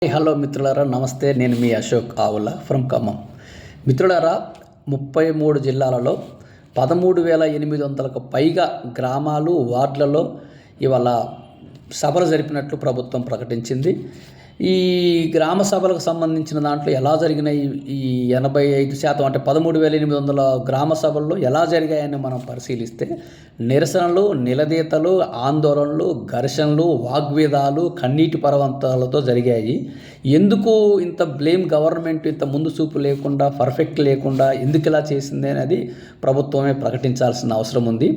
Hello మిత్రులారా, నమస్తే. నేను మీ అశోక్ ఆవుల ఫ్రమ్ ఖమ్మం. మిత్రులారా, 33 జిల్లాలలో 13,800కు పైగా గ్రామాలు, వార్డులలో ఇవాళ సభలు జరిపినట్లు ప్రభుత్వం ప్రకటించింది. ఈ గ్రామ సభలకు సంబంధించిన దాంట్లో ఎలా జరిగినాయి, ఈ 85% అంటే 13,800 గ్రామ సభల్లో ఎలా జరిగాయని మనం పరిశీలిస్తే నిరసనలు, నిలదీతలు, ఆందోళనలు, ఘర్షణలు, వాగ్వేదాలు, కన్నీటి పర్వంతాలతో జరిగాయి. ఎందుకు ఇంత బ్లేమ్ గవర్నమెంట్ ఇంత ముందు చూపు లేకుండా, పర్ఫెక్ట్ లేకుండా ఎందుకు ఇలా చేసింది అనేది ప్రభుత్వమే ప్రకటించాల్సిన అవసరం ఉంది.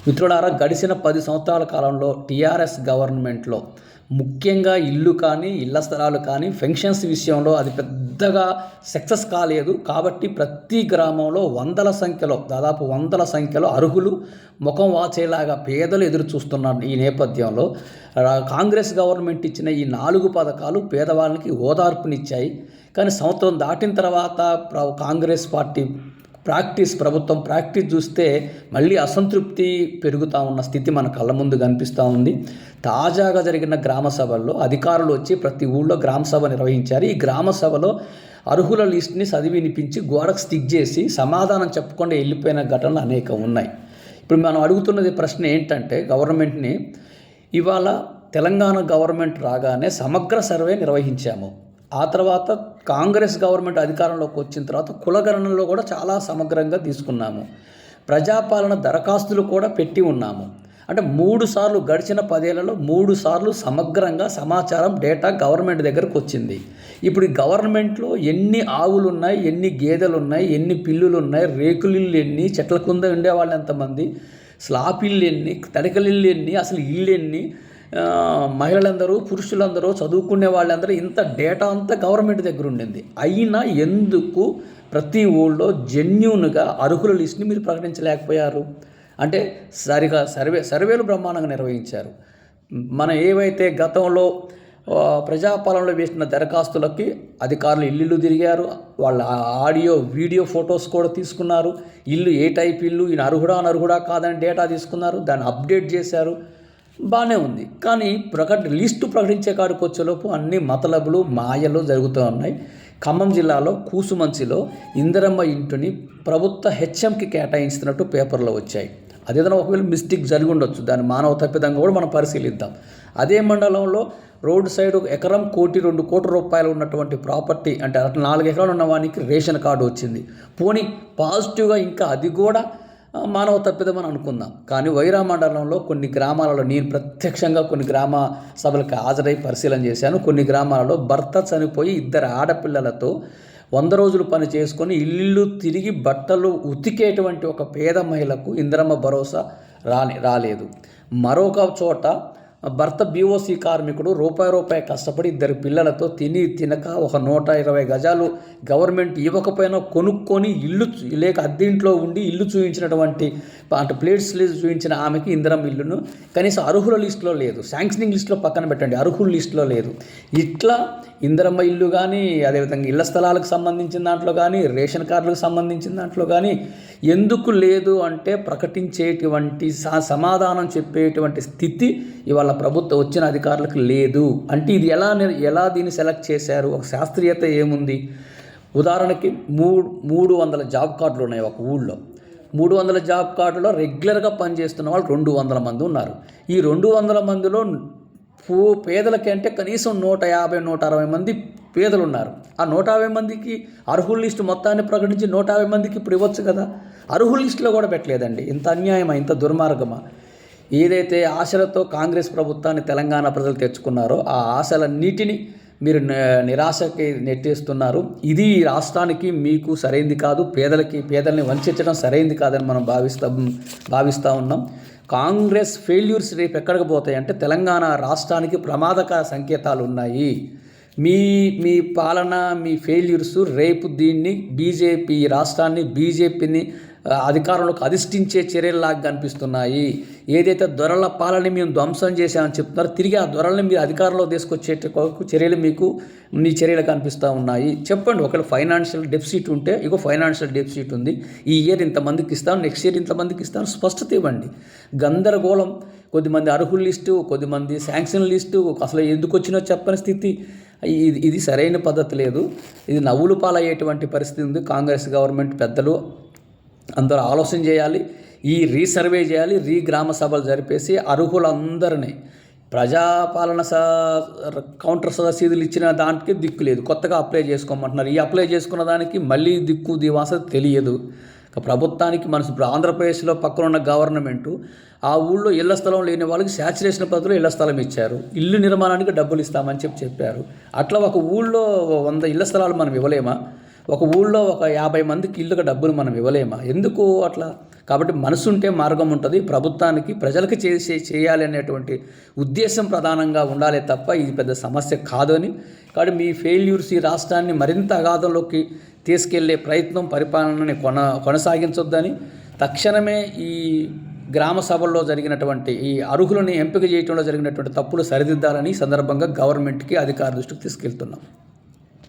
మిత్రులారా, గడిచిన 10 సంవత్సరాల కాలంలో టీఆర్ఎస్ గవర్నమెంట్లో ముఖ్యంగా ఇల్లు కానీ, ఇళ్ల స్థలాలు కానీ, పెన్షన్స్ విషయంలో అది పెద్దగా సక్సెస్ కాలేదు. కాబట్టి ప్రతి గ్రామంలో దాదాపు వందల సంఖ్యలో అర్హులు ముఖం వాచేలాగా పేదలు ఎదురు చూస్తున్నారు. ఈ నేపథ్యంలో కాంగ్రెస్ గవర్నమెంట్ ఇచ్చిన ఈ 4 పథకాలు పేదవాళ్ళకి ఓదార్పునిచ్చాయి. కానీ సంవత్సరం దాటిన తర్వాత కాంగ్రెస్ పార్టీ ప్రభుత్వం ప్రాక్టీస్ చూస్తే మళ్ళీ అసంతృప్తి పెరుగుతూ ఉన్న స్థితి మన కళ్ళ ముందు కనిపిస్తూ ఉంది. తాజాగా జరిగిన గ్రామ సభల్లో అధికారులు వచ్చి ప్రతి ఊళ్ళో గ్రామ సభ నిర్వహించారు. ఈ గ్రామ సభలో అర్హుల లిస్ట్ని చదివినిపించి గోడకు స్టిక్ చేసి సమాధానం చెప్పకుండా వెళ్ళిపోయిన ఘటనలు అనేకం ఉన్నాయి. ఇప్పుడు మనం అడుగుతున్నది ప్రశ్న ఏంటంటే, గవర్నమెంట్ని ఇవాళ తెలంగాణ గవర్నమెంట్ రాగానే సమగ్ర సర్వే నిర్వహించాము. ఆ తర్వాత కాంగ్రెస్ గవర్నమెంట్ అధికారంలోకి వచ్చిన తర్వాత కులగణనలో కూడా చాలా సమగ్రంగా తీసుకున్నాము. ప్రజాపాలన దరఖాస్తులు కూడా పెట్టి ఉన్నాము. అంటే 3 సార్లు గడిచిన 10 ఏళ్లలో 3 సార్లు సమగ్రంగా సమాచారం, డేటా గవర్నమెంట్ దగ్గరకు వచ్చింది. ఇప్పుడు ఈ గవర్నమెంట్లో ఎన్ని ఆవులు ఉన్నాయి, ఎన్ని గేదెలు ఉన్నాయి, ఎన్ని పిల్లులు ఉన్నాయి, రేకులిల్లు ఎన్ని, చెట్ల కింద ఉండేవాళ్ళు ఎంతమంది, స్లాప్ ఇల్లు ఎన్ని, తడికలిల్లు ఎన్ని, అసలు ఇల్లు ఎన్ని, మహిళలందరూ, పురుషులందరూ, చదువుకునే వాళ్ళందరూ, ఇంత డేటా అంతా గవర్నమెంట్ దగ్గర ఉండింది. అయినా ఎందుకు ప్రతి ఊళ్ళో జెన్యూన్గా అర్హుల లిస్ట్ని మీరు ప్రకటించలేకపోయారు? అంటే సరిగా సర్వేలు బ్రహ్మాండంగా నిర్వహించారు. మనం ఏవైతే గతంలో ప్రజాపాలనలో వేసిన దరఖాస్తులకి అధికారులు ఇల్లు తిరిగారు, వాళ్ళ ఆడియో, వీడియో, ఫొటోస్ కూడా తీసుకున్నారు. ఇల్లు ఏ టైప్ ఇల్లు, ఈయన అనర్హుడా కాదని డేటా తీసుకున్నారు, దాన్ని అప్డేట్ చేశారు. బాగానే ఉంది. కానీ లిస్టు ప్రకటించే కాడికి వచ్చేలోపు అన్ని మతలబులు, మాయలు జరుగుతూ ఉన్నాయి. ఖమ్మం జిల్లాలో కూసుమంచిలో ఇందిరమ్మ ఇంటిని ప్రభుత్వ హెచ్ఎంకి కేటాయించినట్టు పేపర్లో వచ్చాయి. అదేదైనా ఒకవేళ మిస్టేక్ జరిగి ఉండొచ్చు, దాని మానవ తప్పిదంగా కూడా మనం పరిశీలిద్దాం. అదే మండలంలో రోడ్డు సైడ్ ఎకరం 1.2 కోట్ల రూపాయలు ఉన్నటువంటి ప్రాపర్టీ, అంటే 4 ఎకరాలు ఉన్న వానికి రేషన్ కార్డు వచ్చింది. పోనీ పాజిటివ్గా ఇంకా అది కూడా మానవ తప్పిదమని అనుకుందాం. కానీ వైరా మండలంలో కొన్ని గ్రామాలలో నేను ప్రత్యక్షంగా కొన్ని గ్రామ సభలకు హాజరై పరిశీలన చేశాను. కొన్ని గ్రామాలలో భర్త చనిపోయి 2 ఆడపిల్లలతో 100 రోజులు పని చేసుకొని ఇల్లు తిరిగి బట్టలు ఉతికేటువంటి ఒక పేద మహిళకు ఇందిరమ్మ భరోసా రాలేదు. మరొక చోట భర్త బీఓసీ కార్మికుడు రూపాయి కష్టపడి 2 పిల్లలతో తినక ఒక 120 గజాలు గవర్నమెంట్ ఇవ్వకపోయినా కొనుక్కొని ఇల్లు లేక అద్దెంట్లో ఉండి ఇల్లు చూపించినటువంటి, అంటే ప్లేట్స్ చూపించిన ఆమెకి ఇందిరమ్మ ఇల్లును కనీసం అర్హుల లిస్టులో లేదు. శాంక్షనింగ్ లిస్టులో పక్కన పెట్టండి, అర్హుల లిస్టులో లేదు. ఇట్లా ఇందిరమ్మ ఇల్లు కానీ, అదేవిధంగా ఇళ్ల స్థలాలకు సంబంధించిన దాంట్లో కానీ, రేషన్ కార్డులకు సంబంధించిన దాంట్లో కానీ ఎందుకు లేదు అంటే ప్రకటించేటువంటి సమాధానం చెప్పేటువంటి స్థితి ఇవాళ ప్రభుత్వం వచ్చిన అధికారులకు లేదు. అంటే ఇది ఎలా దీన్ని సెలెక్ట్ చేశారు? ఒక శాస్త్రీయత ఏముంది? ఉదాహరణకి 300 జాబ్ కార్డులు ఉన్నాయి ఒక ఊళ్ళో. 300 జాబ్ కార్డులో రెగ్యులర్గా పనిచేస్తున్న వాళ్ళు 200 మంది ఉన్నారు. ఈ 200 మందిలో పేదలకి అంటే కనీసం 150-160 మంది పేదలు ఉన్నారు. ఆ 150 మందికి అర్హుల లిస్టు మొత్తాన్ని ప్రకటించి 150 మందికి ఇప్పుడు ఇవ్వచ్చు కదా. అర్హుల లిస్టులో కూడా పెట్టలేదండి. ఇంత అన్యాయమా, ఇంత దుర్మార్గమా? ఏదైతే ఆశలతో కాంగ్రెస్ ప్రభుత్వాన్ని తెలంగాణ ప్రజలు తెచ్చుకున్నారో ఆ ఆశలన్నిటినీ మీరు నిరాశకి నెట్టేస్తున్నారు. ఇది రాష్ట్రానికి మీకు సరైంది కాదు. పేదల్ని వంచడం సరైంది కాదని మనం భావిస్తూ ఉన్నాం. కాంగ్రెస్ ఫెయిల్యూర్స్ రేపు ఎక్కడికి పోతాయంటే తెలంగాణ రాష్ట్రానికి ప్రమాదకర సంకేతాలు ఉన్నాయి. మీ పాలన, మీ ఫెయిల్యూర్స్ రేపు దీన్ని రాష్ట్రాన్ని బీజేపీని అధికారంలోకి అధిష్ఠించే చర్యల్లాగా కనిపిస్తున్నాయి. ఏదైతే దొరల పాలన మేము ధ్వంసం చేశామని చెప్తున్నారో తిరిగి ఆ దొరల్ని మీరు అధికారంలో తీసుకొచ్చే చర్యలు మీ చర్యలు కనిపిస్తూ ఉన్నాయి. చెప్పండి, ఒకవేళ ఫైనాన్షియల్ డెఫిసిట్ ఉంటే ఫైనాన్షియల్ డెఫిసిట్ ఉంది, ఈ ఇయర్ ఇంతమందికి ఇస్తాను, నెక్స్ట్ ఇయర్ ఇంతమందికి ఇస్తాను, స్పష్టత ఇవ్వండి. గందరగోళం, కొద్దిమంది అర్హుల లిస్టు, కొద్దిమంది శాంక్షన్ లిస్టు, అసలు ఎందుకు వచ్చినో చెప్పని స్థితి. ఇది సరైన పద్ధతి లేదు. ఇది నవ్వులు పాలయ్యేటువంటి పరిస్థితి ఉంది. కాంగ్రెస్ గవర్నమెంట్ పెద్దలు అందరూ ఆలోచన చేయాలి. ఈ రీసర్వే చేయాలి. గ్రామ సభలు జరిపేసి అర్హులందరినీ ప్రజాపాలన కౌంటర్ రసీదులు ఇచ్చిన దానికి దిక్కు లేదు. కొత్తగా అప్లై చేసుకోమంటున్నారు. ఈ అప్లై చేసుకున్న దానికి మళ్ళీ దిక్కు దివాస తెలియదు. ప్రభుత్వానికి మనసు ఇప్పుడు ఆంధ్రప్రదేశ్లో పక్కన ఉన్న గవర్నమెంటు ఆ ఊళ్ళో ఇళ్ల స్థలం లేని వాళ్ళకి శాచురేషన్ పద్ధతిలో ఇళ్ల స్థలం ఇచ్చారు. ఇల్లు నిర్మాణానికి డబ్బులు ఇస్తామని చెప్పారు. అట్లా ఒక ఊళ్ళో 100 ఇళ్ల స్థలాలు మనం ఇవ్వలేమా? ఒక ఊళ్ళో ఒక 50 మందికి ఇళ్ళకి డబ్బులు మనం ఇవ్వలేమా? ఎందుకు అట్లా? కాబట్టి మనసు ఉంటే మార్గం ఉంటుంది. ప్రభుత్వానికి ప్రజలకు చేయాలి అనేటువంటి ఉద్దేశం ప్రధానంగా ఉండాలి తప్ప ఇది పెద్ద సమస్య కాదు అని. కాబట్టి మీ ఫెయిల్యూర్స్ ఈ రాష్ట్రాన్ని మరింత అగాధంలోకి తీసుకెళ్లే ప్రయత్నం పరిపాలనని కొనసాగించొద్దని తక్షణమే ఈ గ్రామ సభల్లో జరిగినటువంటి ఈ అర్హులని ఎంపిక చేయడంలో జరిగినటువంటి తప్పులు సరిదిద్దాలని సందర్భంగా గవర్నమెంట్కి అధికార దృష్టికి తీసుకెళ్తున్నాం.